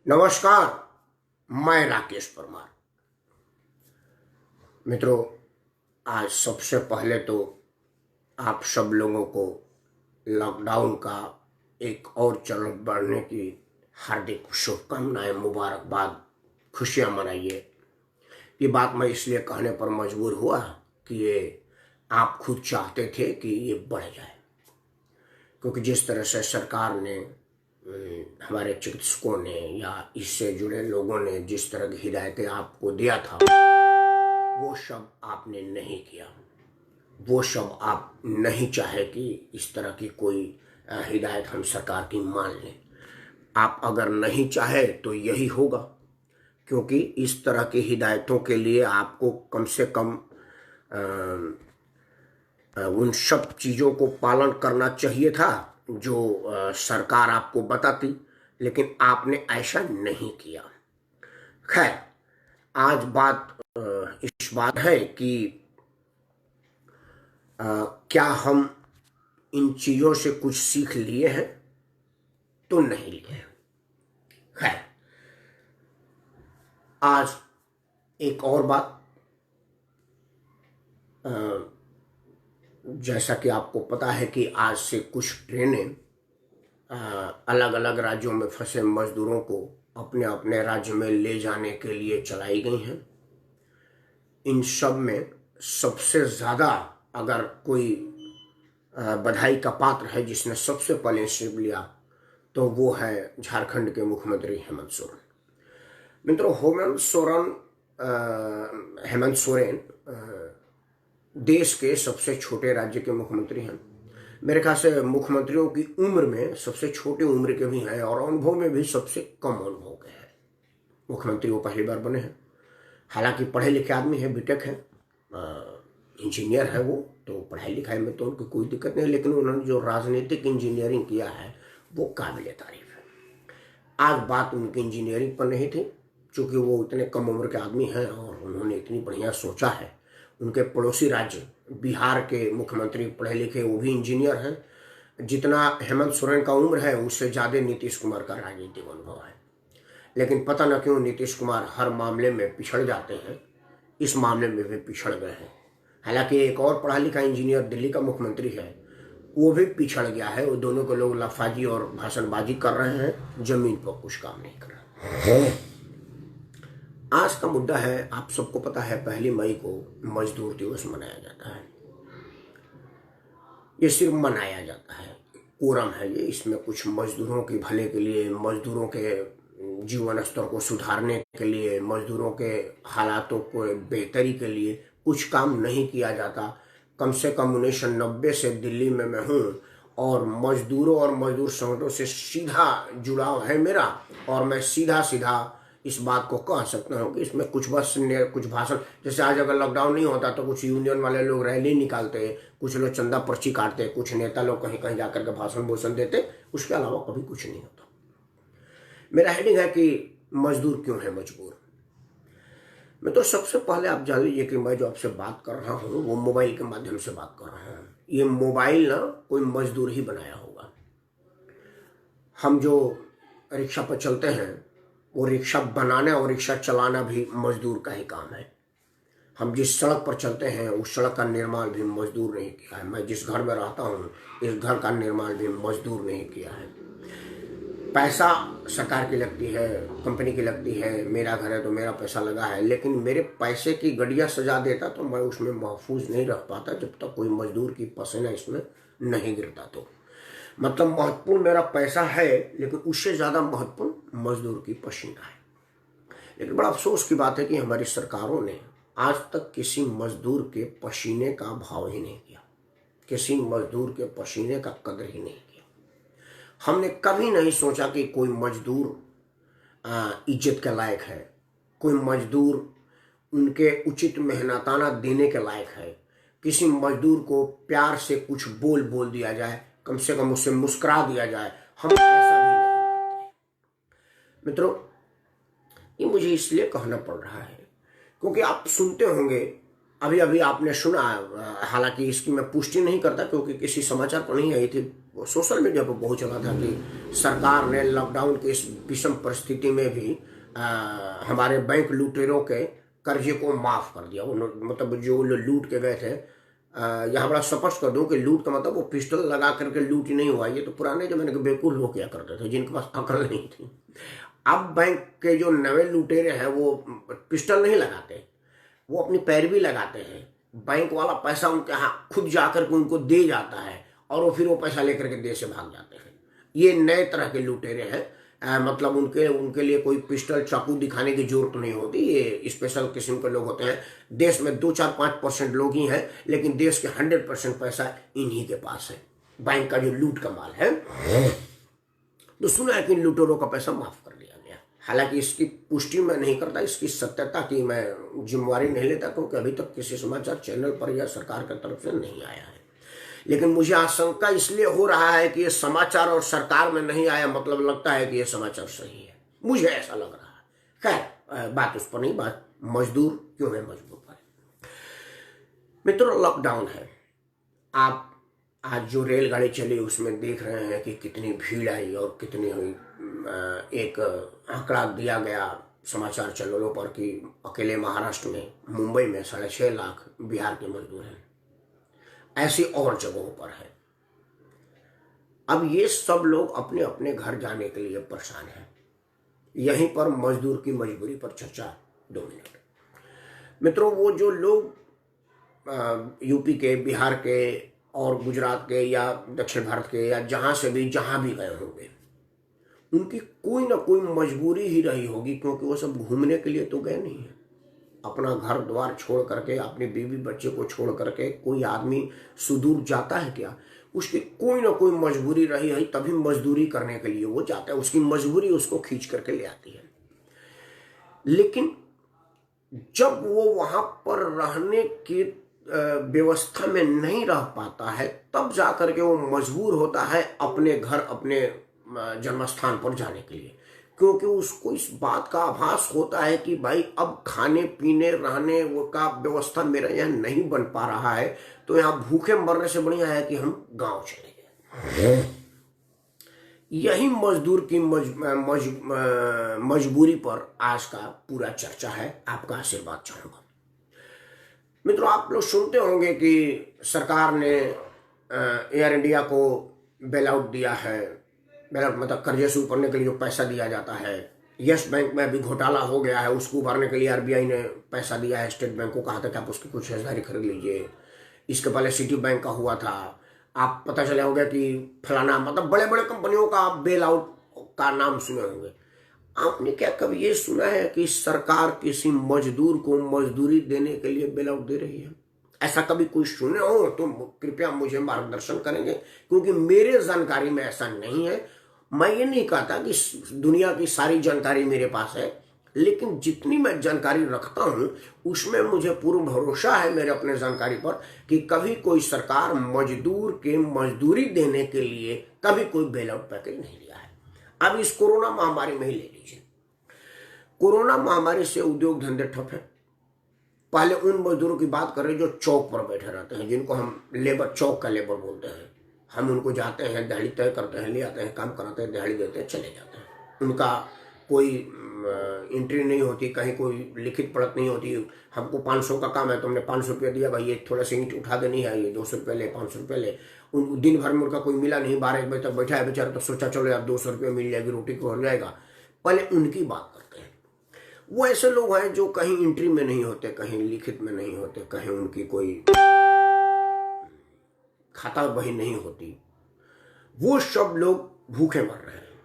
नमस्कार। मैं राकेश परमार। मित्रों, आज सबसे पहले तो आप सब लोगों को लॉकडाउन का एक और चरण बढ़ने की हार्दिक शुभकामनाएं, मुबारकबाद, खुशियां मनाइए। ये बात मैं इसलिए कहने पर मजबूर हुआ कि ये आप खुद चाहते थे कि ये बढ़ जाए, क्योंकि जिस तरह से सरकार ने, हमारे चिकित्सकों ने या इससे जुड़े लोगों ने जिस तरह की हिदायतें आपको दिया था, वो सब आपने नहीं किया। वो सब आप नहीं चाहे कि इस तरह की कोई हिदायत हम सरकार की मान लें। आप अगर नहीं चाहे तो यही होगा, क्योंकि इस तरह की हिदायतों के लिए आपको कम से कम उन सब चीज़ों को पालन करना चाहिए था जो सरकार आपको बताती, लेकिन आपने ऐसा नहीं किया। खैर, आज बात इस बात है कि क्या हम इन चीज़ों से कुछ सीख लिए हैं तो नहीं लिए हैं। खैर, आज एक और बात, जैसा कि आपको पता है कि आज से कुछ ट्रेनें अलग अलग राज्यों में फंसे मजदूरों को अपने अपने राज्य में ले जाने के लिए चलाई गई हैं। इन सब में सबसे ज़्यादा अगर कोई बधाई का पात्र है जिसने सबसे पहले स्टेप लिया, तो वो है झारखंड के मुख्यमंत्री हेमंत सोरेन। मित्रों, हेमंत सोरेन देश के सबसे छोटे राज्य के मुख्यमंत्री हैं। मेरे ख्याल से मुख्यमंत्रियों की उम्र में सबसे छोटी उम्र के भी हैं और अनुभव में भी सबसे कम अनुभव के हैं। मुख्यमंत्री वो पहली बार बने हैं। हालांकि पढ़े लिखे आदमी है, बीटेक है, इंजीनियर है वो, तो पढ़ाई लिखाई में तो उनको कोई दिक्कत नहीं, लेकिन उन्होंने जो राजनीतिक इंजीनियरिंग किया है वो काबिल तारीफ है। आज बात उनकी इंजीनियरिंग पर नहीं थी, चूँकि वो इतने कम उम्र के आदमी हैं और उन्होंने इतनी बढ़िया सोचा है। उनके पड़ोसी राज्य बिहार के मुख्यमंत्री पढ़े लिखे, वो भी इंजीनियर हैं। जितना हेमंत सोरेन का उम्र है उससे ज़्यादा नीतीश कुमार का राजनीतिक अनुभव है, लेकिन पता न क्यों नीतीश कुमार हर मामले में पिछड़ जाते हैं। इस मामले में भी पिछड़ गए हैं। हालांकि एक और पढ़ा लिखा इंजीनियर दिल्ली का मुख्यमंत्री है, वो भी पिछड़ गया है। वो दोनों को लोग लफाजी और भाषणबाजी कर रहे हैं, जमीन पर कुछ काम नहीं कर रहे हैं। आज का मुद्दा है, आप सबको पता है 1 मई को मजदूर दिवस मनाया जाता है। ये सिर्फ मनाया जाता है, कोरम है ये। इसमें कुछ मजदूरों के भले के लिए, मजदूरों के जीवन स्तर को सुधारने के लिए, मजदूरों के हालातों को बेहतरी के लिए कुछ काम नहीं किया जाता। कम से कम 1990 से दिल्ली में मैं हूँ और मजदूरों और मजदूर संगठनों से सीधा जुड़ाव है मेरा, और मैं सीधा सीधा इस बात को कह सकता हूँ कि इसमें कुछ भाषण, जैसे आज अगर लॉकडाउन नहीं होता तो कुछ यूनियन वाले लोग रैली निकालते, कुछ लोग चंदा पर्ची काटते, कुछ नेता लोग कहीं कहीं जाकर के भाषण देते, उसके अलावा कभी कुछ नहीं होता। मेरा हेडिंग है कि मजदूर क्यों है मजबूर। मैं तो सबसे पहले आप जान लीजिए कि मैं जो आपसे बात कर रहा हूँ वो मोबाइल के माध्यम से बात कर रहा हूँ। ये मोबाइल ना कोई मजदूर ही बनाया होगा। हम जो रिक्शा पर चलते हैं, वो रिक्शा बनाना और रिक्शा चलाना भी मजदूर का ही काम है। हम जिस सड़क पर चलते हैं उस सड़क का निर्माण भी मजदूर नहीं किया है। मैं जिस घर में रहता हूँ इस घर का निर्माण भी मजदूर नहीं किया है। पैसा सरकार की लगती है, कंपनी की लगती है, मेरा घर है तो मेरा पैसा लगा है, लेकिन मेरे पैसे की गड़िया सजा देता तो मैं उसमें महफूज नहीं रह पाता जब तक कोई मजदूर की पसीना इसमें नहीं गिरता। तो मतलब महत्वपूर्ण मेरा पैसा है, लेकिन उससे ज़्यादा महत्वपूर्ण मजदूर की पसीना है। लेकिन बड़ा अफसोस की बात है कि हमारी सरकारों ने आज तक किसी मजदूर के पसीने का भाव ही नहीं किया, किसी मजदूर के पसीने का कदर ही नहीं किया। हमने कभी नहीं सोचा कि कोई मजदूर इज्जत के लायक है, कोई मजदूर उनके उचित मेहनताना देने के लायक है। किसी मजदूर को प्यार से कुछ बोल दिया जाए, कम से कम उससे मुस्कुरा दिया जाए, हम ऐसा भी नहीं करते। मित्रों, ये मुझे इसलिए कहना पड़ रहा है क्योंकि आप सुनते होंगे अभी अभी आपने सुना, हालांकि इसकी मैं पुष्टि नहीं करता क्योंकि किसी समाचार पर नहीं आई थी, सोशल मीडिया पर बहुत चला था कि सरकार ने लॉकडाउन की इस विषम परिस्थिति में भी हमारे बैंक लुटेरों के कर्जे को माफ कर दिया। मतलब जो लूट के गए थे, यहाँ बड़ा स्पष्ट कर दूं कि लूट का मतलब वो पिस्टल लगा करके लूट ही नहीं हुआ। ये तो पुराने जमाने के बेवकूफ लोग क्या करते थे जिनके पास अकल नहीं थी। अब बैंक के जो नए लुटेरे हैं वो पिस्टल नहीं लगाते, वो अपनी पैरवी लगाते हैं। बैंक वाला पैसा उनके यहाँ खुद जाकर के उनको दे जाता है और वो फिर वो पैसा लेकर के देश से भाग जाते हैं। ये नए तरह के लुटेरे हैं। मतलब उनके लिए कोई पिस्टल चाकू दिखाने की जरूरत नहीं होती। ये स्पेशल किस्म के लोग होते हैं। देश में 2-4-5% लोग ही हैं, लेकिन देश के 100% पैसा इन्हीं के पास है। बैंक का जो लूट का माल है, तो सुना है कि इन लुटेरों का पैसा माफ कर दिया गया। हालांकि इसकी पुष्टि मैं नहीं करता, इसकी सत्यता की मैं जिम्मेवारी नहीं लेता, क्योंकि अभी तक किसी समाचार चैनल पर या सरकार की तरफ से नहीं आया है। लेकिन मुझे आशंका इसलिए हो रहा है कि ये समाचार और सरकार में नहीं आया, मतलब लगता है कि ये समाचार सही है, मुझे ऐसा लग रहा है। खैर, बात उस पर नहीं, बात मजदूर क्यों है मजबूर पर। मित्रों, लॉकडाउन है। आप आज जो रेलगाड़ी चली उसमें देख रहे हैं कि कितनी भीड़ आई और कितनी हुई। एक आंकड़ा दिया गया समाचार चैनलों पर कि अकेले महाराष्ट्र में, मुंबई में 6.5 लाख बिहार के मजदूर हैं। ऐसी और जगहों पर है। अब ये सब लोग अपने अपने घर जाने के लिए परेशान हैं। यहीं पर मजदूर की मजबूरी पर चर्चा 2 मिनट। मित्रों, वो जो लोग यूपी के, बिहार के और गुजरात के या दक्षिण भारत के या जहां से भी जहां भी गए होंगे, उनकी कोई ना कोई मजबूरी ही रही होगी, क्योंकि वो सब घूमने के लिए तो गए नहीं है। अपना घर द्वार छोड़ करके, अपने बीवी बच्चे को छोड़ करके कोई आदमी सुदूर जाता है क्या? उसकी कोई ना कोई मजबूरी रही है, तभी मजदूरी करने के लिए वो जाता है। उसकी मजबूरी उसको खींच करके ले आती है। लेकिन जब वो वहां पर रहने की व्यवस्था में नहीं रह पाता है, तब जाकर के वो मजबूर होता है अपने घर, अपने जन्म स्थान पर जाने के लिए, क्योंकि उसको इस बात का आभास होता है कि भाई अब खाने पीने रहने वो का व्यवस्था मेरे यहाँ नहीं बन पा रहा है, तो यहाँ भूखे मरने से बढ़िया है कि हम गांव चले गए। यही मजदूर की मजबूरी पर आज का पूरा चर्चा है। आपका आशीर्वाद चाहूंगा। मित्रों, आप लोग सुनते होंगे कि सरकार ने एयर इंडिया को बेल आउट दिया है। बेल मतलब कर्जे से उबरने के लिए जो पैसा दिया जाता है। यस बैंक में अभी घोटाला हो गया है, उसको उभरने के लिए आरबीआई ने पैसा दिया है। स्टेट बैंक को कहा था कि आप उसकी कुछ हिस्सेदारी खरीद लीजिए। इसके पहले सिटी बैंक का हुआ था। आप पता चला होगा कि फलाना, मतलब बड़े बड़े कंपनियों का आप बेल आउट का नाम सुने होंगे। आपने क्या कभी ये सुना है कि सरकार किसी मजदूर को मजदूरी देने के लिए बेल आउट दे रही है? ऐसा कभी कोई सुने हो तो कृपया मुझे मार्गदर्शन करेंगे, क्योंकि मेरे जानकारी में ऐसा नहीं है। मैं ये नहीं कहता कि दुनिया की सारी जानकारी मेरे पास है, लेकिन जितनी मैं जानकारी रखता हूं उसमें मुझे पूर्ण भरोसा है मेरे अपने जानकारी पर कि कभी कोई सरकार मजदूर के मजदूरी देने के लिए कभी कोई बेल आउट पैकेज नहीं दिया है। अब इस कोरोना महामारी में ही ले लीजिए। कोरोना महामारी से उद्योग धंधे ठप है। पहले उन मजदूरों की बात कर रहे जो चौक पर बैठे रहते हैं, जिनको हम लेबर, चौक का लेबर बोलते हैं। हम उनको जाते हैं, दिहाड़ी तय करते हैं, ले आते हैं, काम कराते हैं, दिहाड़ी देते हैं, चले जाते हैं। उनका कोई एंट्री नहीं होती, कहीं कोई लिखित पढ़त नहीं होती। हमको 500 का काम है तो हमने 500 रुपया दिया, भाई ये थोड़ा सी ईंट उठा देनी है, ये 200 रुपये ले, 500 रुपये ले। उन दिन भर में उनका कोई मिला नहीं, 12-1 बजे तक बैठा है बेचारा, तो सोचा चलो यार 200 रुपये मिल जाएगी, रोटी को हो जाएगा। पहले उनकी बात करते हैं। वो ऐसे लोग हैं जो कहीं एंट्री में नहीं होते, कहीं लिखित में नहीं होते, कहीं उनकी कोई खाता बही नहीं होती। वो सब लोग भूखे मर रहे हैं,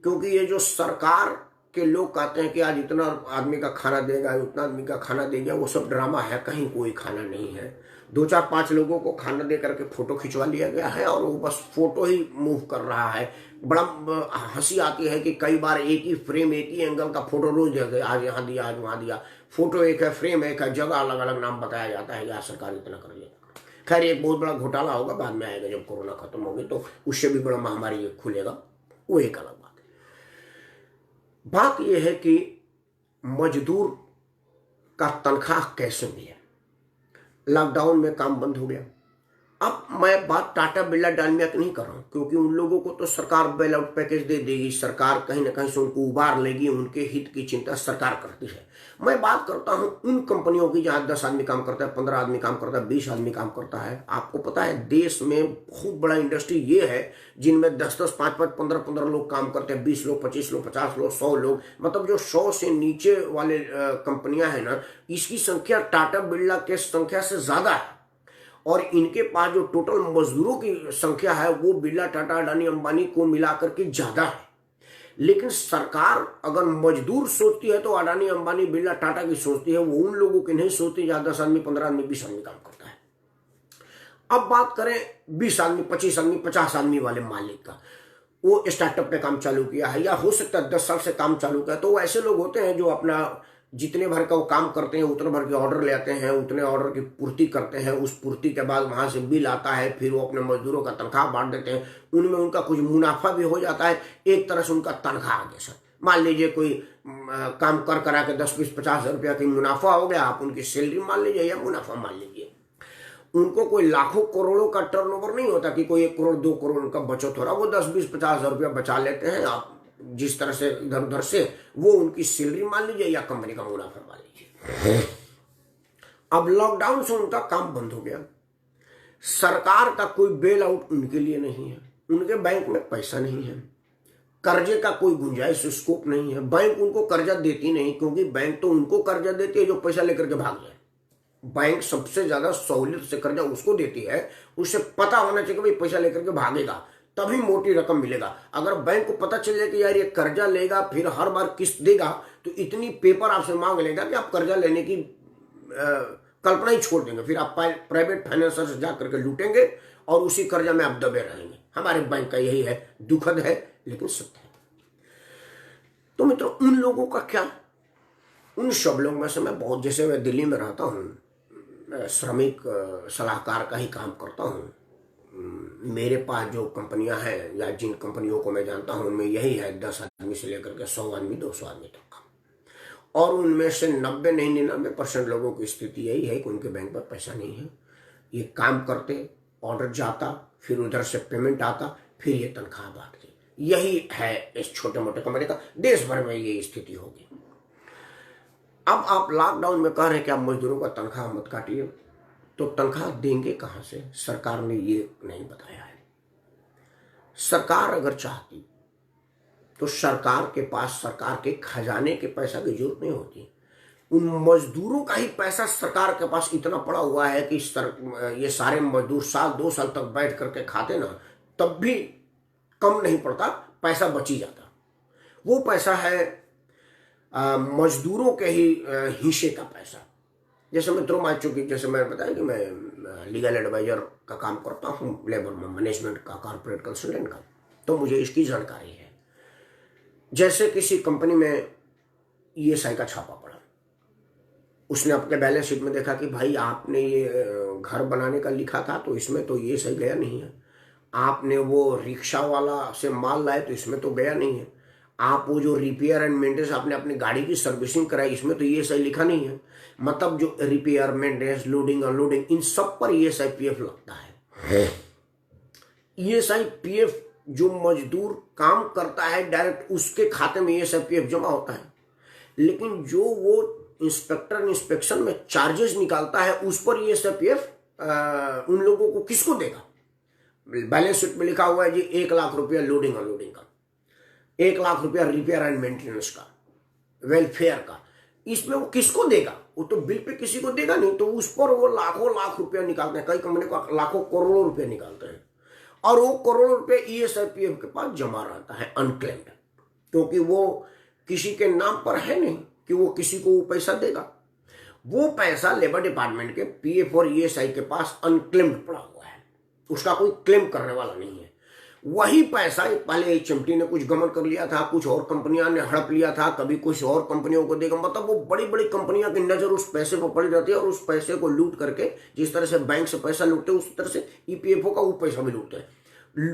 क्योंकि ये जो सरकार के लोग कहते हैं कि आज इतना आदमी का खाना देगा, उतना आदमी का खाना देगा, वो सब ड्रामा है। कहीं कोई खाना नहीं है। 2-4-5 लोगों को खाना दे करके फोटो खिंचवा लिया गया है और वो बस फोटो ही मूव कर रहा है। बड़ा हंसी आती है कि कई बार एक ही फ्रेम, एक ही एंगल का फोटो रोज दे, आज यहाँ दिया, आज वहाँ दिया। फोटो एक है, फ्रेम एक है, जगह अलग अलग नाम बताया जाता है, या सरकार इतना कर लिया। खैर, एक बहुत बड़ा घोटाला होगा, बाद में आएगा जब कोरोना खत्म होगी, तो उससे भी बड़ा महामारी खुलेगा, वो एक अलग बात है। बात यह है कि मजदूर का तनख्वाह कैसे मिले। लॉकडाउन में काम बंद हो गया। अब मैं बात टाटा बिरला डालमिया की नहीं कर रहा हूं, क्योंकि उन लोगों को तो सरकार बेल आउट पैकेज दे देगी, सरकार कहीं ना कहीं से उनको उबार लेगी, उनके हित की चिंता सरकार करती है। मैं बात करता हूं उन कंपनियों की जहां 10 आदमी काम करता है, 15 आदमी काम करता है, 20 आदमी काम करता है। आपको पता है देश में बहुत बड़ा इंडस्ट्री ये है जिनमें 10-10, 5-5, 15-15 लोग काम करते हैं, 20 लोग, 25 लोग, 50 लोग, 100 लोग, मतलब जो 100 से नीचे वाले कंपनियां हैं ना, इसकी संख्या टाटा बिरला के संख्या से ज्यादा है। और इनके पास जो टोटल मजदूरों की संख्या है वो बिरला, टाटा, अडानी, अंबानी को मिलाकर के ज्यादा है। लेकिन सरकार अगर मजदूर सोचती है तो अडानी, अंबानी, बिरला, टाटा की सोचती है, वो उन लोगों की नहीं सोचती जहां 10 आदमी, 15 आदमी, 20 आदमी काम करता है। अब बात करें 20 आदमी, 25 आदमी, 50 आदमी वाले मालिक का, वो स्टार्टअप पे काम चालू किया है या हो सकता है 10 साल से काम चालू किया, तो वो ऐसे लोग होते हैं जो अपना जितने भर का वो काम करते हैं उतने भर के ऑर्डर ले आते हैं, उतने ऑर्डर की पूर्ति करते हैं, उस पूर्ति के बाद वहां से बिल आता है, फिर वो अपने मजदूरों का तनख्वाह बांट देते हैं, उनमें उनका कुछ मुनाफा भी हो जाता है, एक तरह से उनका तनख्वाह आ गया। सर मान लीजिए कोई काम कर करा के 10, 20, 50 हजार रुपया की मुनाफा हो गया, आप उनकी सैलरी मान लीजिए या मुनाफा मान लीजिए। उनको कोई लाखों करोड़ों का टर्नओवर नहीं होता कि कोई 1 करोड़ 2 करोड़ उनका बचत हो रहा, वो 10, 20, 50 हजार रुपया बचा लेते हैं। आप जिस तरह से इधर उधर से वो उनकी सैलरी मान लीजिए या कंपनी का मुनाफा मान लीजिए। अब लॉकडाउन से उनका काम बंद हो गया, सरकार का कोई बेल आउट उनके लिए नहीं है, उनके बैंक में पैसा नहीं है, कर्जे का कोई गुंजाइश स्कोप नहीं है, बैंक उनको कर्जा देती नहीं, क्योंकि बैंक तो उनको कर्जा देती है जो पैसा लेकर के भाग जाए। बैंक सबसे ज्यादा सहूलियत से कर्जा उसको देती है, उसे पता होना चाहिए कि भाई पैसा लेकर के भागेगा तभी मोटी रकम मिलेगा। अगर बैंक को पता चल जाए कि यार ये कर्जा लेगा फिर हर बार किस्त देगा, तो इतनी पेपर आपसे मांग लेगा कि आप कर्जा लेने की कल्पना ही छोड़ देंगे, फिर आप प्राइवेट फाइनेंसर से जा करके लूटेंगे और उसी कर्जा में आप दबे रहेंगे। हमारे बैंक का यही है, दुखद है लेकिन सत्य है। तो मित्रों उन लोगों का क्या, उन सब लोगों में से मैं बहुत, जैसे मैं दिल्ली में रहता हूँ, श्रमिक सलाहकार का ही काम करता हूँ, मेरे पास जो कंपनियां हैं या जिन कंपनियों को मैं जानता हूं उनमें यही है 10 आदमी से लेकर के 100 आदमी, 200 आदमी तक का, और उनमें से 90 नहीं 99% लोगों की स्थिति यही है कि उनके बैंक पर पैसा नहीं है। ये काम करते, ऑर्डर जाता, फिर उधर से पेमेंट आता, फिर ये तनख्वाह बांटते। यही है इस छोटे मोटे कंपनी का, देश भर में ये स्थिति होगी। अब आप लॉकडाउन में कह रहे हैं कि आप मजदूरों का तनख्वाह मत काटिए, तो तनख्वाह देंगे कहां से? सरकार ने ये नहीं बताया है। सरकार अगर चाहती तो सरकार के पास, सरकार के खजाने के पैसा की जरूरत नहीं होती, उन मजदूरों का ही पैसा सरकार के पास इतना पड़ा हुआ है कि ये सारे मजदूर साल 2 साल तक बैठ करके खाते ना, तब भी कम नहीं पड़ता, पैसा बच ही जाता। वो पैसा है मजदूरों के ही हिस्से का पैसा। जैसे मित्रों मान चुकी, जैसे मैंने बताया कि मैं लीगल एडवाइजर का काम करता हूँ, लेबर मैनेजमेंट का, कॉर्पोरेट कंसल्टेंट का, तो मुझे इसकी जानकारी है। जैसे किसी कंपनी में ईएसआई का छापा पड़ा, उसने अपने बैलेंस शीट में देखा कि भाई आपने ये घर बनाने का लिखा था तो इसमें तो ईएसआई गया नहीं है, आपने वो रिक्शा वाला से माल लाए तो इसमें तो गया नहीं है, आप वो जो रिपेयर एंड मेंटेनेंस आपने अपनी गाड़ी की सर्विसिंग कराई इसमें तो ईएसआई लिखा नहीं है। मतलब जो रिपेयर, मेंटेनेंस, लोडिंग अनलोडिंग, इन सब पर ईएसआई पीएफ लगता है। ईएसआई पीएफ जो मजदूर काम करता है डायरेक्ट उसके खाते में ईएसआई पीएफ जमा होता है, लेकिन जो वो इंस्पेक्टर इंस्पेक्शन में चार्जेस निकालता है उस पर ईएसआई पीएफ उन लोगों को किसको देगा? बैलेंस शीट में लिखा हुआ है जी 1 लाख रुपया लोडिंग अनलोडिंग का, 1 लाख रुपया रिपेयर एंड मेंटेनेंस का, वेलफेयर का, इसमें वो किसको देगा? वो तो बिल पे किसी को देगा नहीं, तो उस पर वो लाखों लाख रुपया निकालते हैं, कई कंपनी को लाखों करोड़ों रुपया निकालते हैं, और वो करोड़ों रुपये ईएसआईपीएफ के पास जमा रहता है अनक्लेम्ड, क्योंकि वो किसी के नाम पर है नहीं कि वो किसी को वो पैसा देगा। वो पैसा लेबर डिपार्टमेंट के पीएफ और ईएसआई के पास अनक्लेम्ड पड़ा हुआ है, उसका कोई क्लेम करने वाला नहीं है। वही पैसा पहले एचएमटी ने कुछ गमन कर लिया था, कुछ और कंपनियां ने हड़प लिया था, कभी कुछ और कंपनियों को देगा, मतलब वो बड़ी बड़ी कंपनियां की नजर उस पैसे पर पड़ी रहती है और उस पैसे को लूट करके, जिस तरह से बैंक से पैसा लूटते उस तरह से ईपीएफओ का वो पैसा भी लूटते हैं।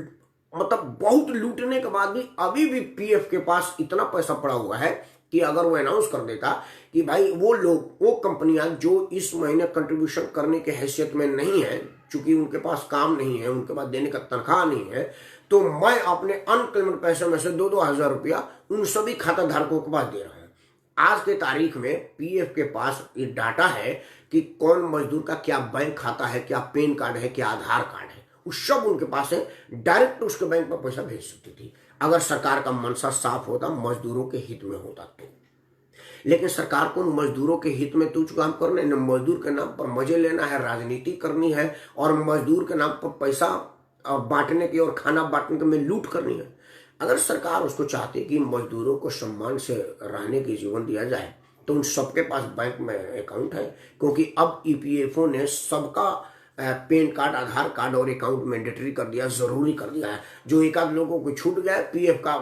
मतलब बहुत लूटने के बाद भी अभी भी पीएफ के पास इतना पैसा पड़ा हुआ है कि अगर वो अनाउंस कर देता कि भाई वो लोग, वो कंपनियां जो इस महीने कंट्रीब्यूशन करने के हैसियत में नहीं है, चूंकि उनके पास काम नहीं है, उनके पास देने का तनख्वाह नहीं है, तो मैं अपने अनक्लेम्ड पैसे में से 2-2 हज़ार रुपया उन सभी खाता धारकों के पास दे रहा हूं। आज के तारीख में पीएफ के पास ये डाटा है कि कौन मजदूर का क्या बैंक खाता है, क्या पैन कार्ड है, क्या आधार कार्ड है, वो सब उनके पास है। डायरेक्ट उसके बैंक में पैसा भेज सकती थी अगर सरकार का मनसा साफ होता, मजदूरों के हित में होता तो। लेकिन सरकार को मजदूरों के हित में तुझ काम करना है, मजदूर के नाम पर मजे लेना है, राजनीति करनी है और मजदूर के नाम पर पैसा बांटने की और खाना बांटने के में लूट करनी है। अगर सरकार उसको चाहती कि मजदूरों को सम्मान से रहने की जीवन दिया जाए तो उन सबके पास बैंक में अकाउंट है, क्योंकि अब ईपीएफओ ने सबका पैन कार्ड, आधार कार्ड और अकाउंट मैंडेटरी कर दिया, जरूरी कर दिया है। जो एक आध लोगों को छूट गया है, पीएफ का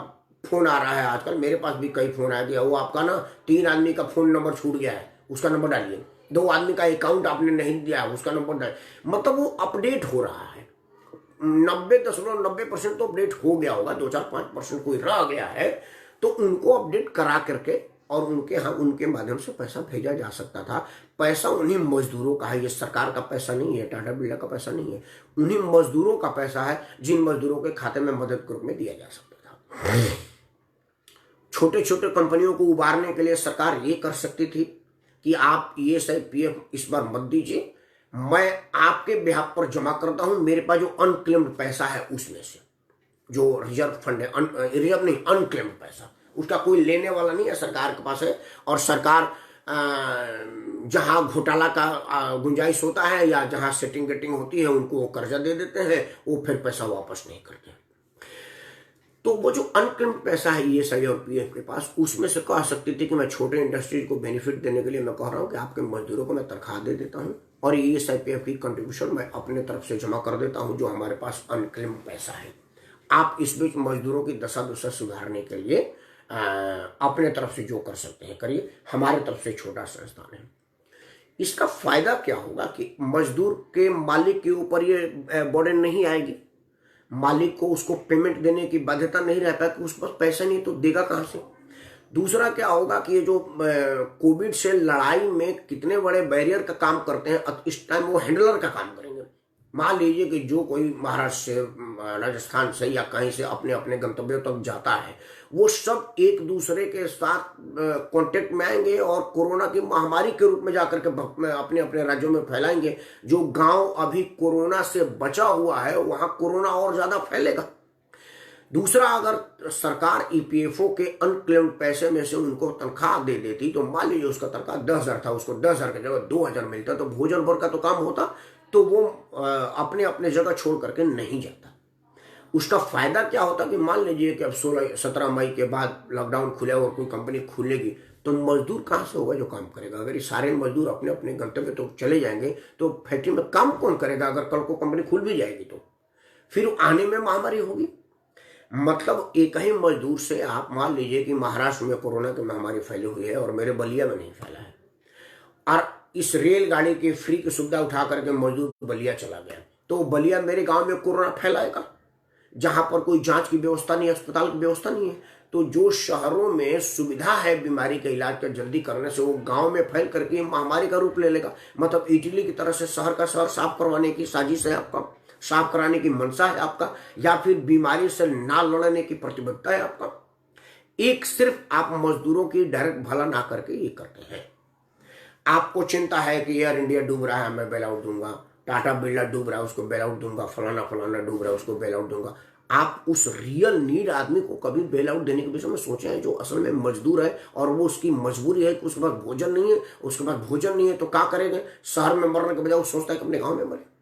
फोन आ रहा है आजकल, मेरे पास भी कई फोन आ गया, वो आपका ना 3 आदमी का फोन नंबर छूट गया है, उसका नंबर डालिए। 2 आदमी का अकाउंट आपने नहीं दिया है, उसका नंबर डालिए। मतलब वो अपडेट हो रहा है। 90.90% तो अपडेट हो गया होगा, 2-4-5% कोई रह गया है तो उनको अपडेट करा करके और उनके माध्यम से पैसा भेजा जा सकता था। पैसा उन्हीं मजदूरों का है, ये सरकार का पैसा नहीं है, टाटा बिरला का पैसा नहीं है, उन्हीं मजदूरों का पैसा है जिन मजदूरों के खाते में मदद के रूप में दिया जा सकता था। छोटे छोटे कंपनियों को उबारने के लिए सरकार ये कर सकती थी कि आप ईएसआई पीएफ इस बार मत दीजिए, मैं आपके बिहाफ पर जमा करता हूं, मेरे पास जो अनक्लेम्ड पैसा है उसमें से, जो रिजर्व फंड है, रिजर्व नहीं, अनक्लेम्ड पैसा, उसका कोई लेने वाला नहीं है, सरकार के पास है। और सरकार जहां घोटाला का गुंजाइश होता है या जहां सेटिंग गेटिंग होती है उनको वो कर्जा दे देते हैं, वो फिर पैसा वापस नहीं करते। तो वो जो अनक्लेम्ड पैसा है ईएसआई और पीएफ के पास, उसमें से कह सकती थी कि मैं छोटे इंडस्ट्रीज को बेनिफिट देने के लिए मैं कह रहा हूं कि आपके मजदूरों को मैं तनख्वाह दे देता हूं और ईएसआई पीएफ की कंट्रीब्यूशन मैं अपने तरफ से जमा कर देता हूं जो हमारे पास अनक्लेम्ड पैसा है। आप इस बीच मजदूरों की दशा दुशा सुधारने के लिए अपने तरफ से जो कर सकते हैं करिए, हमारे तरफ से छोटा संस्थान है। इसका फायदा क्या होगा कि मजदूर के मालिक के ऊपर ये बर्डन नहीं आएगी, मालिक को उसको पेमेंट देने की बाध्यता नहीं रहता कि उसके पास पैसा नहीं तो देगा कहां से। दूसरा क्या होगा कि ये जो कोविड से लड़ाई में कितने बड़े बैरियर का काम करते हैं, इस टाइम वो हैंडलर का काम करेंगे। मान लीजिए कि जो कोई महाराष्ट्र से, राजस्थान से या कहीं से अपने अपने गंतव्यों तक जाता है, वो सब एक दूसरे के साथ कांटेक्ट में आएंगे और कोरोना की महामारी के रूप में जाकर के अपने अपने राज्यों में फैलाएंगे। जो गांव अभी कोरोना से बचा हुआ है वहां कोरोना और ज्यादा फैलेगा। दूसरा, अगर सरकार ईपीएफओ के अनक्लेम्ड पैसे में से उनको तनख्वाह दे देती, तो मान लीजिए उसका तनख्वाह 10,000 था, उसको 10,000 की जगह 2,000 मिलता, तो भोजन भर का तो काम होता, तो वो अपने अपने जगह छोड़ करके नहीं जाता। उसका फायदा क्या होता कि मान लीजिए कि अब 16-17 मई के बाद लॉकडाउन खुलेगा और कोई कंपनी खुलेगी तो मजदूर कहां से होगा जो काम करेगा। अगर ये सारे मजदूर अपने अपने गंतव्य तो चले जाएंगे तो फैक्ट्री में काम कौन करेगा। अगर कल को कंपनी खुल भी जाएगी तो फिर आने में महामारी होगी। मतलब एक ही मजदूर से आप मान लीजिए कि महाराष्ट्र में कोरोना की महामारी फैली हुई है और मेरे बलिया में नहीं फैला है, और इस रेलगाड़ी की फ्री की सुविधा उठा करके मजदूर बलिया चला गया, तो बलिया मेरे गांव में कोरोना फैलाएगा जहां पर कोई जांच की व्यवस्था नहीं है, अस्पताल की व्यवस्था नहीं है। तो जो शहरों में सुविधा है बीमारी का इलाज का जल्दी करने से, वो गांव में फैल करके महामारी का रूप ले लेगा। मतलब इटली की तरह से शहर का शहर साफ करवाने की साजिश है आपका, साफ कराने की मंशा है आपका, या फिर बीमारी से ना लड़ने की प्रतिबद्धता है आपका। एक सिर्फ आप मजदूरों की डायरेक्ट भला ना करके ये करते हैं। आपको चिंता है कि एयर इंडिया डूब रहा है, मैं बेल आउट दूंगा, टाटा बिरला डूब रहा है उसको बेल आउट दूंगा, फलाना फलाना डूब रहा है उसको बेल आउट दूंगा। आप उस रियल नीड आदमी को कभी बेल आउट देने के विषय में सोचे हैं, जो असल में मजदूर है और वो उसकी मजबूरी है कि उसके पास भोजन नहीं है, उसके पास भोजन नहीं है तो क्या करेंगे। शहर में मरने के बजाय वो सोचता है कि अपने गांव में मरे।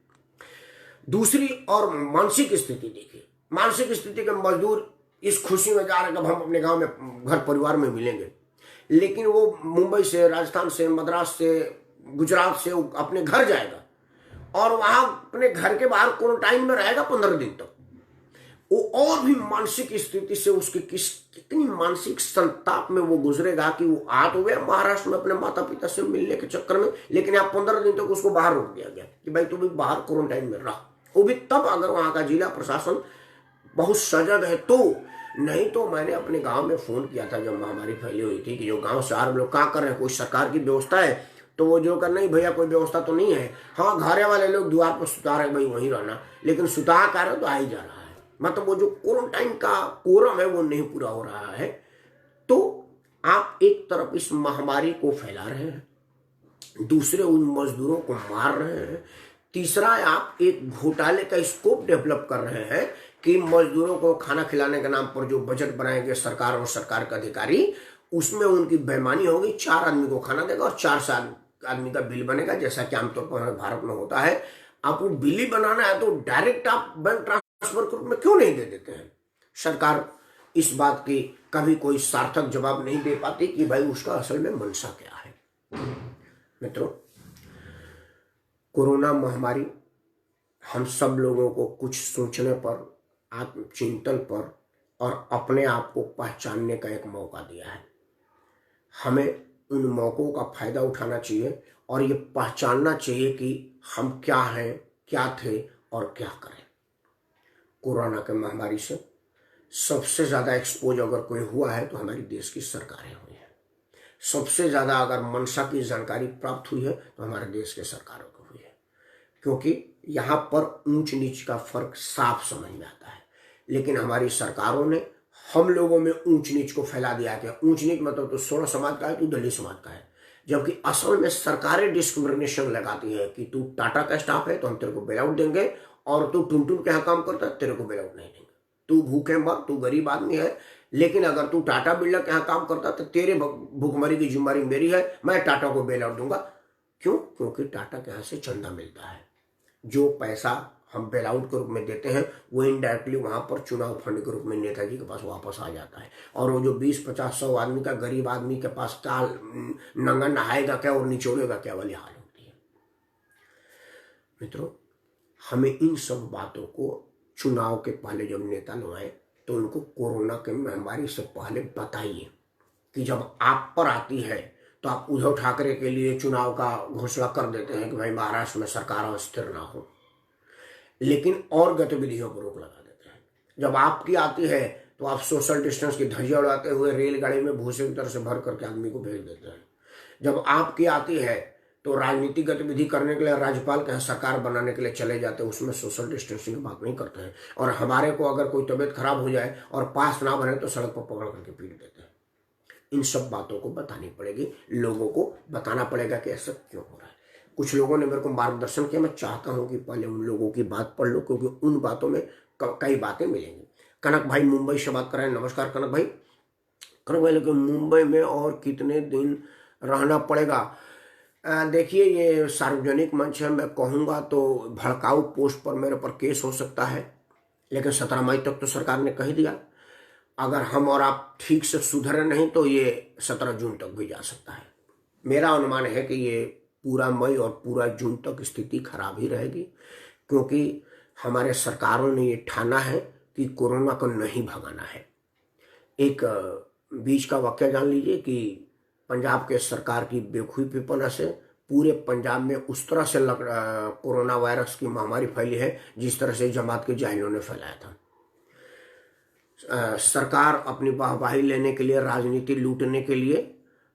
दूसरी और मानसिक स्थिति देखिए, मानसिक स्थिति के मजदूर इस खुशी में जा रहे हैं कि हम अपने गांव में घर परिवार में मिलेंगे, लेकिन वो मुंबई से, राजस्थान से, मद्रास से, गुजरात से अपने घर जाएगा और वहां अपने घर के बाहर क्वारंटाइन में रहेगा 15 दिन तक। वो और भी मानसिक स्थिति से उसकी कितनी मानसिक संताप में वो गुजरेगा कि वो आ तो गया महाराष्ट्र में अपने माता पिता से मिलने के चक्कर में, लेकिन यहाँ 15 दिन तक उसको बाहर रोक दिया गया कि भाई तू भी बाहर क्वारंटाइन में रह। वो भी तब अगर वहां का जिला प्रशासन बहुत सजग है तो नहीं तो मैंने अपने गांव में फ़ोन किया था जब महामारी फैली हुई थी कि जो गांव से आ रहे लोग क्या कर रहे हैं, कोई सरकार की व्यवस्था है? तो वो जो कर, नहीं भैया कोई व्यवस्था तो नहीं है, हाँ घरे वाले लोग द्वार पर सुता रहे, भाई वहीं रहना, लेकिन सुता कर रहे तो आ ही जा रहा है। मतलब वो जो क्वारंटाइन का कोरम है वो नहीं पूरा हो रहा है। तो आप एक तरफ इस महामारी को फैला रहे हैं, दूसरे उन मजदूरों को मार रहे हैं, तीसरा आप एक घोटाले का स्कोप डेवलप कर रहे हैं कि मजदूरों को खाना खिलाने के नाम पर जो बजट बनाएंगे सरकार और सरकार का अधिकारी, उसमें उनकी बेईमानी होगी, 4 आदमी को खाना देगा और 4 आदमी का बिल बनेगा, जैसा कि आमतौर पर हमारे भारत में होता है। आपको बिल ही बनाना है तो डायरेक्ट आप बैंक ट्रांसफर के रूप में क्यों नहीं दे देते हैं? सरकार इस बात की कभी कोई सार्थक जवाब नहीं दे पाती कि भाई उसका असल में मंशा क्या है। मित्रों, कोरोना महामारी हम सब लोगों को कुछ सोचने पर, आत्मचिंतन पर और अपने आप को पहचानने का एक मौका दिया है। हमें उन मौक़ों का फायदा उठाना चाहिए और ये पहचानना चाहिए कि हम क्या हैं, क्या थे और क्या करें। कोरोना के महामारी से सबसे ज़्यादा एक्सपोज अगर कोई हुआ है तो हमारी देश की सरकारें हुई हैं। सबसे ज़्यादा अगर मंशा की जानकारी प्राप्त हुई है तो हमारे देश के सरकारों को हुई है, क्योंकि यहाँ पर ऊंच नीच का फर्क साफ समझ में आता है। लेकिन हमारी सरकारों ने हम लोगों में ऊंच नीच को फैला दिया कि ऊंच नीच मतलब तो सोना समाज का है, तू दलित समाज का है, जबकि असल में सरकारें डिस्क्रिमिनेशन लगाती है कि तू टाटा का स्टाफ है तो हम तेरे को बेल आउट देंगे, और तू टुनटुन के यहाँ काम करता है तेरे को बेल आउट नहीं देंगे। तू भूखे मर, तू गरीब आदमी है, लेकिन अगर तू टाटा बिरला के यहाँ काम करता तो तेरे भूखमरी की जिम्मेदारी मेरी है, मैं टाटा को बेल आउट दूंगा। क्यों? क्योंकि टाटा के यहाँ से चंदा मिलता है। जो पैसा हम बेल आउट के रूप में देते हैं वो इनडायरेक्टली वहाँ पर चुनाव फंड के रूप में नेताजी के पास वापस आ जाता है। और वो जो 20-50-100 आदमी का गरीब आदमी के पास चाल नंगा नहाएगा क्या और निचोड़ेगा क्या वाली हाल होती है। मित्रों, हमें इन सब बातों को चुनाव के पहले जब नेता लोग आए तो उनको कोरोना के महामारी से पहले बताइए कि जब आप पर आती है तो आप उद्धव ठाकरे के लिए चुनाव का घोषणा कर देते हैं कि भाई महाराष्ट्र में सरकार अस्थिर ना हो, लेकिन और गतिविधियों पर रोक लगा देते हैं। जब आपकी आती है तो आप सोशल डिस्टेंस की धज्जियां उड़ाते हुए रेलगाड़ी में भूसे की तरह से भर करके आदमी को भेज देते हैं। जब आपकी आती है तो राजनीतिक गतिविधि करने के लिए राज्यपाल के यहाँ सरकार बनाने के लिए चले जाते हैं, उसमें सोशल डिस्टेंसिंग की बात नहीं करते हैं। और हमारे को अगर कोई तबीयत खराब हो जाए और पास ना बने तो सड़क पर पकड़ करके पीट देते हैं। इन सब बातों को बतानी पड़ेगी, लोगों को बताना पड़ेगा कि ऐसा क्यों हो रहा है। कुछ लोगों ने मेरे को मार्गदर्शन किया, मैं चाहता हूं कि पहले उन लोगों की बात पढ़ लो, क्योंकि उन बातों में कई बातें मिलेंगी। कनक भाई मुंबई से बात कर रहे हैं, नमस्कार कनक भाई। कनक भाई, लेकिन मुंबई में और कितने दिन रहना पड़ेगा? देखिए, ये सार्वजनिक मंच है, मैं कहूँगा तो भड़काऊ पोस्ट पर मेरे पर केस हो सकता है, लेकिन 17 मई तक तो सरकार ने कह दिया। अगर हम और आप ठीक से सुधरे नहीं तो ये 17 जून तक भी जा सकता है। मेरा अनुमान है कि ये पूरा मई और पूरा जून तक स्थिति खराब ही रहेगी, क्योंकि हमारे सरकारों ने ये ठाना है कि कोरोना को नहीं भगाना है। एक बीच का वाक्य जान लीजिए कि पंजाब के सरकार की बेखुफीपना से पूरे पंजाब में उस तरह से कोरोना वायरस की महामारी फैली है जिस तरह से जमात के जाहिलों ने फैलाया था। सरकार अपनी वाहवाही लेने के लिए, राजनीति लूटने के लिए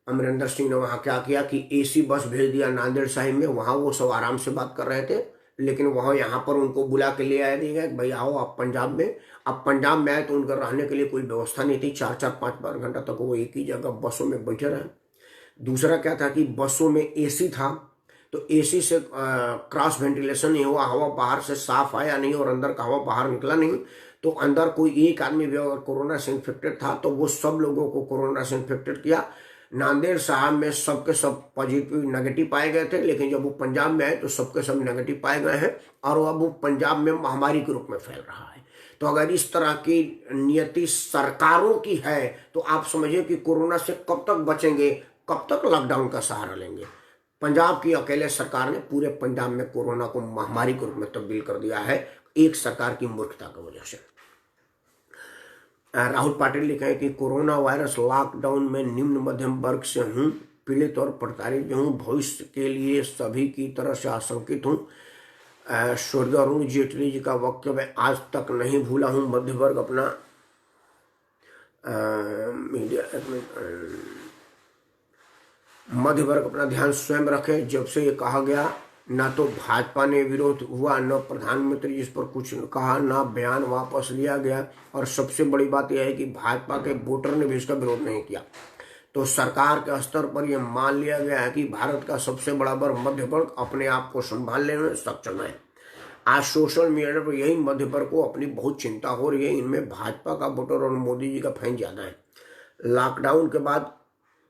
अमरिंदर सिंह ने वहाँ क्या किया कि एसी बस भेज दिया नांदेड़ साहिब में। वहाँ वो सब आराम से बात कर रहे थे, लेकिन वहाँ यहाँ पर उनको बुला के ले आया दिया भाई आओ आप पंजाब में। अब पंजाब में आए तो उनका रहने के लिए कोई व्यवस्था नहीं थी। 4-4, 5-5 घंटा तक वो एक ही जगह बसों में बैठे रहे। दूसरा क्या था कि बसों में एसी था तो एसी से क्रॉस वेंटिलेशन नहीं हुआ, हवा बाहर से साफ आया नहीं और अंदर का हवा बाहर निकला नहीं। तो अंदर कोई एक आदमी भी अगर कोरोना से इन्फेक्टेड था तो वो सब लोगों को कोरोना से इन्फेक्टेड किया। नांदेड़ साहब में सबके सब पॉजिटिव नेगेटिव पाए गए थे, लेकिन जब वो पंजाब में आए तो सबके सब नेगेटिव पाए गए हैं और अब वो पंजाब में महामारी के रूप में फैल रहा है। तो अगर इस तरह की नियति सरकारों की है तो आप समझिए कि कोरोना से कब तक बचेंगे, कब तक लॉकडाउन का सहारा लेंगे। पंजाब की अकेले सरकार ने पूरे पंजाब में कोरोना को महामारी के रूप में तब्दील कर दिया है, एक सरकार की मूर्खता की वजह से। राहुल पाटिल लिखे हैं कि कोरोना वायरस लॉकडाउन में निम्न मध्यम वर्ग से हूँ, पीड़ित और प्रताड़ित हूँ, भविष्य के लिए सभी की तरह से आशंकित हूँ। स्वर्गीय अरुण जेटली जी का वक्तव्य आज तक नहीं भूला हूँ, मध्य वर्ग अपना मीडिया मध्य वर्ग अपना ध्यान स्वयं रखे। जब से ये कहा गया, ना तो भाजपा ने विरोध हुआ, न प्रधानमंत्री इस पर कुछ कहा, ना बयान वापस लिया गया, और सबसे बड़ी बात यह है कि भाजपा के वोटर ने भी इसका विरोध नहीं किया। तो सरकार के स्तर पर यह मान लिया गया है कि भारत का सबसे बड़ा वर्ग मध्य वर्ग अपने आप को संभालने में सक्षम है। आज सोशल मीडिया पर यही मध्य वर्ग को अपनी बहुत चिंता हो रही है। इनमें भाजपा का वोटर और मोदी जी का फैन ज्यादा है। लॉकडाउन के बाद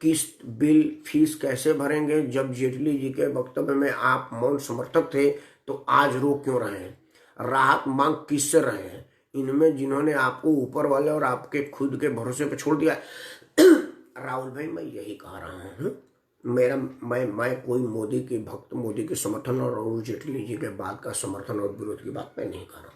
किस्त, बिल, फीस कैसे भरेंगे? जब जेटली जी के वक्तव्य में आप मौन समर्थक थे, तो आज रो क्यों रहे हैं? राहत मांग किससे रहे हैं? इनमें जिन्होंने आपको ऊपर वाले और आपके खुद के भरोसे पर छोड़ दिया। राहुल भाई, मैं यही कह रहा हूँ, मैं कोई मोदी के भक्त, मोदी के समर्थन और अरुण जेटली जी के बात का समर्थन और विरोध की बात मैं नहीं कर रहा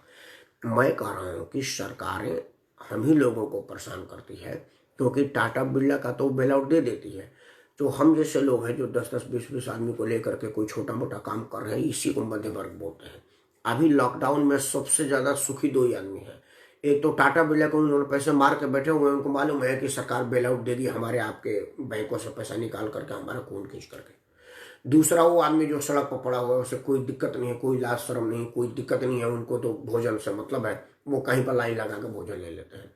हूँ। मैं कह रहा हूँ कि सरकारें हम ही लोगों को परेशान करती है, क्योंकि टाटा बिरला का तो बेल आउट दे देती है। तो हम जैसे लोग हैं जो 10-10, 20-20 आदमी को लेकर के कोई छोटा मोटा काम कर रहे हैं, इसी को मध्य वर्ग बोलते हैं। अभी लॉकडाउन में सबसे ज्यादा सुखी 2 ही आदमी हैं। एक तो टाटा बिरला को उन्होंने पैसे मार के बैठे हुए हैं, उनको मालूम है कि सरकार बेल आउट देगी, हमारे आपके बैंकों से पैसा निकाल करके, हमारा खून खींच करके। दूसरा वो आदमी जो सड़क पर पड़ा हुआ है, उसे कोई दिक्कत नहीं है, कोई लाज शर्म नहीं, कोई दिक्कत नहीं है, उनको तो भोजन से मतलब है, वो कहीं पर लाइन लगा के भोजन ले लेते हैं।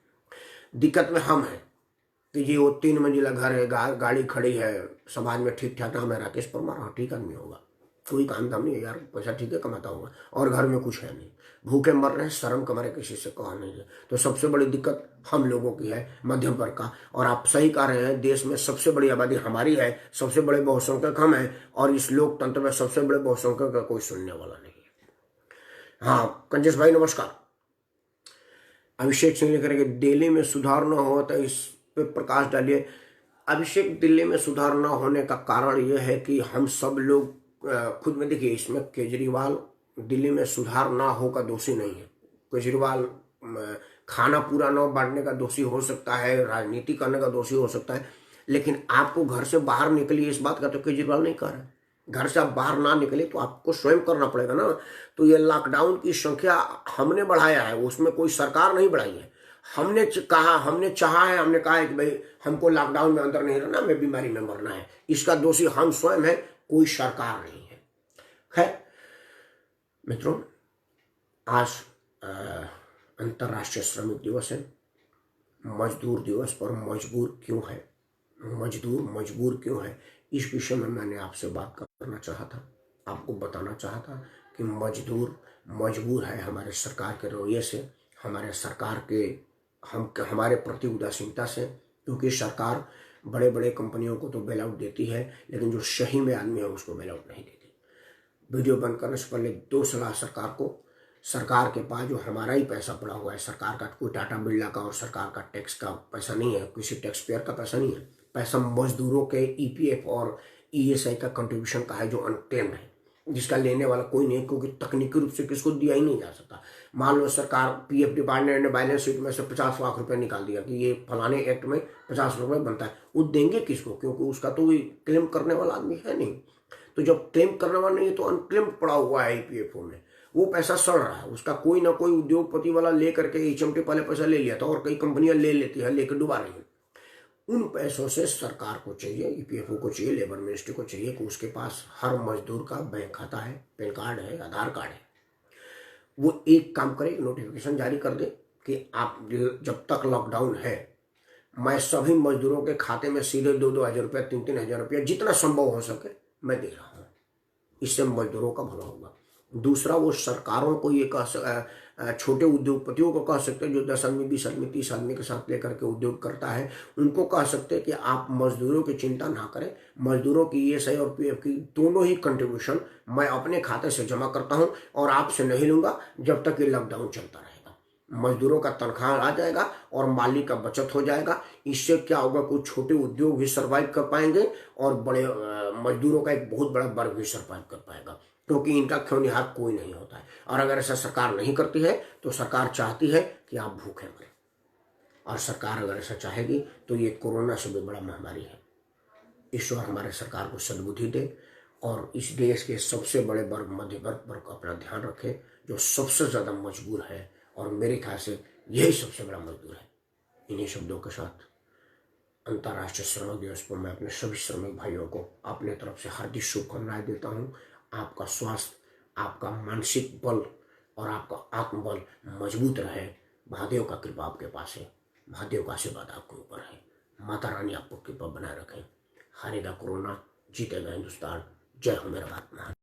दिक्कत में हम हैं कि जी वो 3 मंजिला घर है, गाड़ी खड़ी है, समाज में ठीक ठाक नाम है राकेश परमार, हाँ ठीक आदमी होगा, कोई काम धाम नहीं है यार, पैसा ठीक है कमाता होगा, और घर में कुछ है नहीं, भूखे मर रहे हैं, शर्म के मारे किसी से कहा नहीं है। तो सबसे बड़ी दिक्कत हम लोगों की है, मध्यम वर्ग का। और आप सही कह रहे हैं, देश में सबसे बड़ी आबादी हमारी है, सबसे बड़े बहुसंख्यक हम हैं, और इस लोकतंत्र में सबसे बड़े बहुसंख्यक का कोई सुनने वाला नहीं है। हाँ कंजेश भाई नमस्कार। अभिषेक सिंह लिख रहे हैं दिल्ली में सुधार न हो, तो इस पे प्रकाश डालिए। अभिषेक, दिल्ली में सुधार न होने का कारण यह है कि हम सब लोग खुद में देखिए, इसमें केजरीवाल दिल्ली में सुधार ना हो का दोषी नहीं है। केजरीवाल खाना पूरा न बांटने का दोषी हो सकता है, राजनीति करने का दोषी हो सकता है, लेकिन आपको घर से बाहर निकलिए इस बात का तो केजरीवाल नहीं कर रहा है। घर से आप बाहर ना निकले तो आपको स्वयं करना पड़ेगा ना। तो ये लॉकडाउन की संख्या हमने बढ़ाया है, उसमें कोई सरकार नहीं बढ़ाई है। हमने चाहा है, हमने कहा है कि भाई हमको लॉकडाउन में अंदर नहीं रहना, हमें बीमारी में मरना है। इसका दोषी हम स्वयं है, कोई सरकार नहीं है। खैर मित्रों, आज अंतर्राष्ट्रीय श्रमिक दिवस है, मजदूर दिवस। पर मजबूर क्यों है, इस विषय में मैंने आपसे बात करना चाहा था, आपको बताना चाहा था कि मजबूर है हमारे सरकार के रवैये से, हमारे प्रति उदासीनता से। क्योंकि सरकार बड़े बड़े कंपनियों को तो बेल आउट देती है, लेकिन जो सही में आदमी है उसको बेल आउट नहीं देती। वीडियो बंद करने से पहले 2 सलाह सरकार को। सरकार के पास जो हमारा ही पैसा पड़ा हुआ है, सरकार का कोई टाटा बिरला का और सरकार का टैक्स का पैसा नहीं है, किसी टैक्स पेयर का पैसा नहीं है। पैसा मजदूरों के ईपीएफ और ईएसआई का कंट्रीब्यूशन का है, जो अनक्लेम्ड है, जिसका लेने वाला कोई नहीं, क्योंकि तकनीकी रूप से किसको दिया ही नहीं जा सकता। मान लो सरकार पीएफ डिपार्टमेंट ने बैलेंस शीट में से 50 लाख रुपए निकाल दिया कि ये फलाने एक्ट में 50 रुपए बनता है, वो देंगे किसको? क्योंकि उसका तो क्लेम करने वाला आदमी है नहीं। तो जब क्लेम करने वाला नहीं है तो अनक्लेम पड़ा हुआ है ईपीएफओ में, वो पैसा सड़ रहा है, उसका कोई ना कोई उद्योगपति वाला ले करके एचएमटी पहले पैसा ले लिया था, और कई कंपनियां ले लेती है, लेकर डुबा रही है। उन पैसों से सरकार को चाहिए, ईपीएफओ को चाहिए, लेबर मिनिस्ट्री को चाहिए कि उसके पास हर मजदूर का बैंक खाता है, पैन कार्ड है, आधार कार्ड है। वो एक काम करे, नोटिफिकेशन जारी कर दे कि आप जब तक लॉकडाउन है, मैं सभी मजदूरों के खाते में सीधे 2-2 हज़ार रुपया, 3-3 हज़ार रुपया, जितना संभव हो सके मैं दे रहा हूँ। इससे मजदूरों का भला होगा। दूसरा, वो सरकारों को ये छोटे उद्योगपतियों को कह सकते हैं जो 10 आदमी, 20 आदमी, 30 आदमी के साथ लेकर के उद्योग करता है, उनको कह सकते हैं कि आप मजदूरों की चिंता ना करें। मजदूरों की ईएसआई और पीएफ की दोनों ही कंट्रीब्यूशन मैं अपने खाते से जमा करता हूं और आपसे नहीं लूंगा जब तक ये लॉकडाउन चलता रहेगा। मजदूरों का तनख्वाह आ जाएगा और माली का बचत हो जाएगा। इससे क्या होगा, कुछ छोटे उद्योग भी सर्वाइव कर पाएंगे और बड़े मजदूरों का एक बहुत बड़ा वर्ग भी सर्वाइव कर पाएगा, क्योंकि इनका खोनिहार कोई नहीं होता है। और अगर ऐसा सरकार नहीं करती है तो सरकार चाहती है कि आप भूखे मरें, और सरकार अगर ऐसा चाहेगी तो ये कोरोना से भी बड़ा महामारी है। ईश्वर हमारे सरकार को सद्बुद्धि दे और इस देश के सबसे बड़े वर्ग, मध्य वर्ग पर अपना ध्यान रखे, जो सबसे ज्यादा मजबूर है, और मेरे ख्याल से यही सबसे बड़ा मजदूर है। इन्हीं शब्दों के साथ अंतर्राष्ट्रीय श्रमिक दिवस पर मैं अपने सभी श्रमिक भाइयों को अपने तरफ से हार्दिक शुभकामनाएं देता हूँ। आपका स्वास्थ्य, आपका मानसिक बल और आपका आत्मबल मजबूत रहे। महादेव का कृपा आपके पास है, महादेव का आशीर्वाद आपके ऊपर है। माता रानी आपको कृपा बनाए रखें। हारेगा कोरोना, जीतेगा हिंदुस्तान। जय हो मेरा भारत महान।